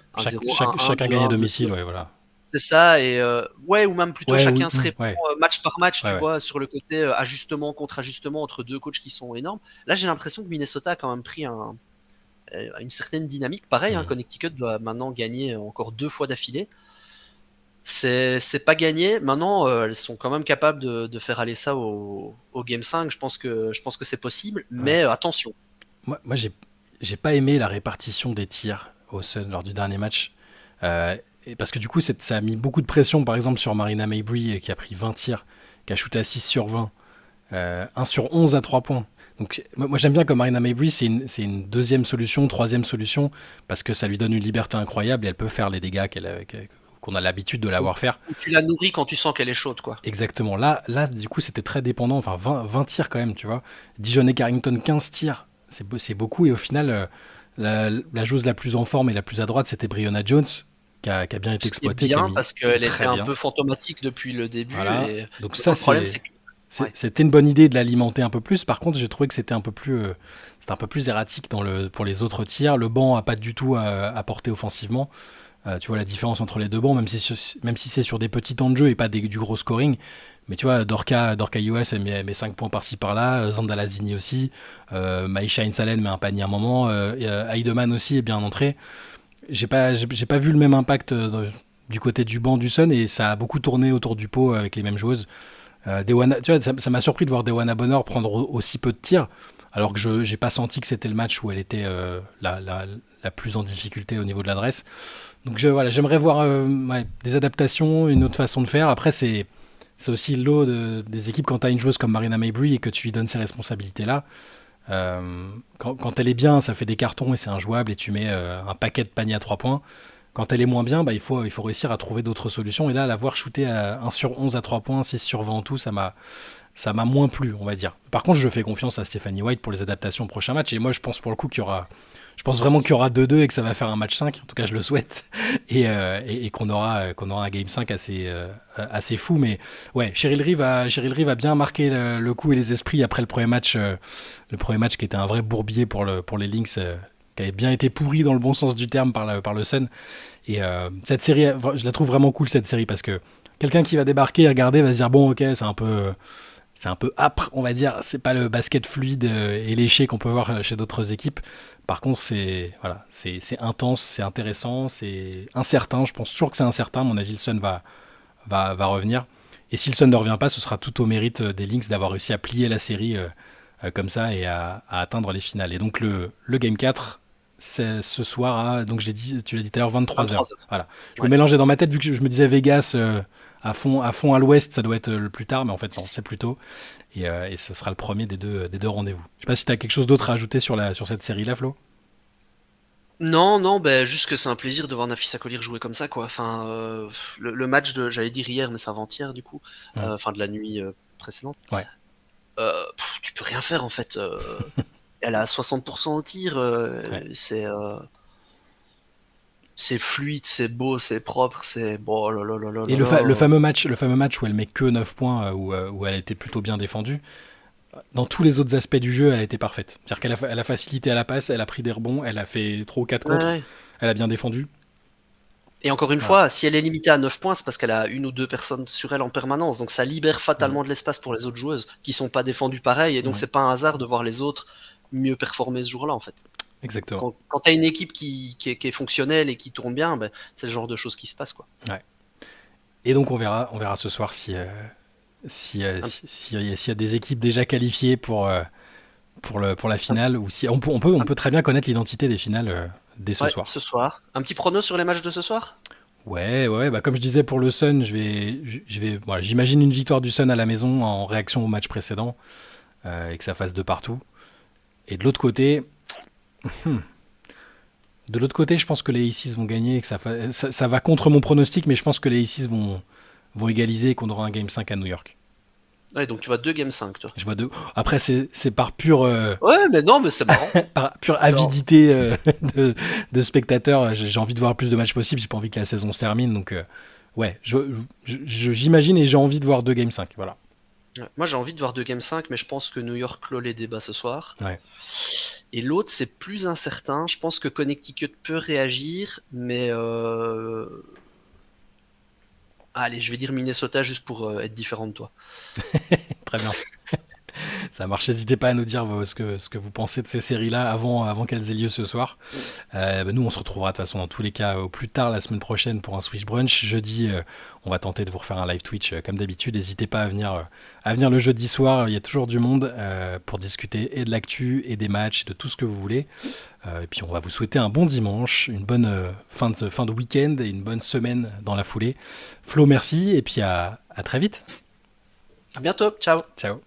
chacun gagne à domicile, ouais, voilà. C'est ça, et ou même plutôt chacun se répond ouais. Match par match, tu Ouais, vois, sur le côté ajustement contre ajustement entre deux coachs qui sont énormes. Là, j'ai l'impression que Minnesota a quand même pris une certaine dynamique. Pareil, Connecticut doit maintenant gagner encore 2 fois d'affilée. C'est pas gagné. Maintenant, elles sont quand même capables de faire aller ça au Game 5. Je pense que c'est possible, mais attention. Moi j'ai pas aimé la répartition des tirs au Sun lors du dernier match. Parce que du coup, ça a mis beaucoup de pression, par exemple, sur Marina Mabrey, qui a pris 20 tirs, qui a shooté à 6 sur 20, 1 sur 11 à 3 points. Donc, moi, j'aime bien comme Marina Mabrey, c'est une deuxième solution, troisième solution, parce que ça lui donne une liberté incroyable et elle peut faire les dégâts qu'on a l'habitude de la voir faire. Tu la nourris quand tu sens qu'elle est chaude, quoi. Exactement. Là, du coup, c'était très dépendant. Enfin, 20 tirs quand même, tu vois. Dijon et Carrington, 15 tirs. C'est beaucoup. Et au final, la joueuse la plus en forme et la plus à droite, c'était Breonna Jones, qui a bien été exploitée. C'est bien parce qu'elle était un peu fantomatique depuis le début. Voilà. Et donc ça, le problème, c'est que c'était une bonne idée de l'alimenter un peu plus. Par contre, j'ai trouvé que c'était un peu plus erratique pour les autres tirs. Le banc a pas du tout apporté offensivement. Tu vois la différence entre les deux bancs, même si c'est sur des petits temps de jeu et pas du gros scoring. Mais tu vois, Dorka US, elle met 5 points par-ci par-là. Zanda Lazini aussi. Maïcha Insalen met un panier à un moment. Heidemann aussi est bien entré. J'ai pas vu le même impact du côté du banc du Sun, et ça a beaucoup tourné autour du pot avec les mêmes joueuses. Dewana, tu vois, ça m'a surpris de voir Dewana Bonheur prendre aussi peu de tirs, alors que je n'ai pas senti que c'était le match où elle était la plus en difficulté au niveau de l'adresse. Donc j'aimerais voir des adaptations, une autre façon de faire. Après, c'est aussi le lot des équipes quand tu as une joueuse comme Marina Mabrey et que tu lui donnes ces responsabilités-là. Quand elle est bien, ça fait des cartons et c'est injouable et tu mets un paquet de paniers à 3 points. Quand elle est moins bien, il faut réussir à trouver d'autres solutions. Et là, la voir shooter à 1 sur 11 à 3 points, 6 sur 20 en tout, ça m'a moins plu, on va dire. Par contre, je fais confiance à Stephanie White pour les adaptations au prochain match. Et moi, je pense pour le coup je pense vraiment qu'il y aura 2-2 et que ça va faire un match 5. En tout cas, je le souhaite. Et qu'on aura un game 5 assez fou. Mais ouais, Cheryl Reeve a bien marqué le coup et les esprits après le premier match. Le premier match qui était un vrai bourbier pour les Lynx, qui avait bien été pourri dans le bon sens du terme par le Sun. Et cette série, je la trouve vraiment cool, cette série, parce que quelqu'un qui va débarquer et regarder va se dire, bon, ok, c'est un peu âpre, on va dire. C'est pas le basket fluide et léché qu'on peut voir chez d'autres équipes. Par contre, c'est intense, c'est intéressant, c'est incertain. Je pense toujours que c'est incertain. À mon avis, le Sun va revenir. Et si le Sun ne revient pas, ce sera tout au mérite des Lynx d'avoir réussi à plier la série comme ça et à atteindre les finales. Et donc le Game 4, c'est ce soir donc tu l'as dit tout à l'heure, 23h. 23 heures. Voilà. Je me Ouais. mélangeais dans ma tête vu que je me disais Vegas à fond à l'ouest, ça doit être le plus tard, mais en fait non, c'est plus tôt. Et ce sera le premier des deux rendez-vous. Je sais pas si tu as quelque chose d'autre à ajouter sur cette série-là, Flo. Non, non, ben juste que c'est un plaisir de voir Nafisa Collier jouer comme ça, quoi. Enfin, le match j'allais dire hier, mais c'est avant-hier du coup, Ouais. enfin de la nuit précédente. Ouais. Tu peux rien faire en fait. Elle a 60% au tir, Ouais. c'est fluide, c'est beau, c'est propre, c'est bon, oh là là là là Et là le là. fameux match où elle met que 9 points, où elle a été plutôt bien défendue, dans tous les autres aspects du jeu, elle a été parfaite. C'est-à-dire elle a facilité à la passe, elle a pris des rebonds, elle a fait 3 ou 4 Ouais, contre, ouais. elle a bien défendu. Et encore une Voilà. fois, si elle est limitée à 9 points, c'est parce qu'elle a une ou deux personnes sur elle en permanence. Donc ça libère Mm. fatalement de l'espace pour les autres joueuses qui sont pas défendues pareil. Et donc Ouais. c'est pas un hasard de voir les autres mieux performer ce jour-là en fait. Exactement. Quand tu as une équipe qui est fonctionnelle et qui tourne bien, ben, c'est le genre de choses qui se passent, quoi. Ouais. Et donc on verra ce soir Un- s'il y a des équipes déjà qualifiées pour la finale, ou si on un- peut très bien connaître l'identité des finales dès ce ouais, soir. ce soir. Un petit prono sur les matchs de ce soir? Ouais, bah comme je disais pour le Sun, voilà, j'imagine une victoire du Sun à la maison en réaction au match précédent et que ça fasse 2 partout. Et hmm, de l'autre côté, je pense que les Aces vont gagner et que ça va contre mon pronostic, mais je pense que les Aces vont égaliser et qu'on aura un Game 5 à New York. Ouais, donc tu vois 2 Game 5, toi. Je vois deux. Après, c'est par pure, Ouais, mais non, mais c'est marrant. par pure C'est marrant. avidité de spectateurs. J'ai envie de voir le plus de matchs possible. J'ai pas envie que la saison se termine. Donc, ouais, j'imagine et j'ai envie de voir 2 Game 5. Voilà. Ouais. Moi, j'ai envie de voir 2 Game 5, mais je pense que New York clôt les débats ce soir. Ouais. Et l'autre, c'est plus incertain. Je pense que Connecticut peut réagir, mais allez, je vais dire Minnesota juste pour être différent de toi. Très bien. Ça marche. N'hésitez pas à nous dire ce que vous pensez de ces séries-là avant qu'elles aient lieu ce soir. Bah, nous, on se retrouvera de toute façon dans tous les cas au plus tard la semaine prochaine pour un Switch Brunch. Jeudi, on va tenter de vous refaire un live Twitch comme d'habitude. N'hésitez pas à venir le jeudi soir. Il y a toujours du monde pour discuter et de l'actu et des matchs, de tout ce que vous voulez. Et puis, on va vous souhaiter un bon dimanche, une bonne fin de week-end et une bonne semaine dans la foulée. Flo, merci et puis à très vite. À bientôt, ciao! Ciao.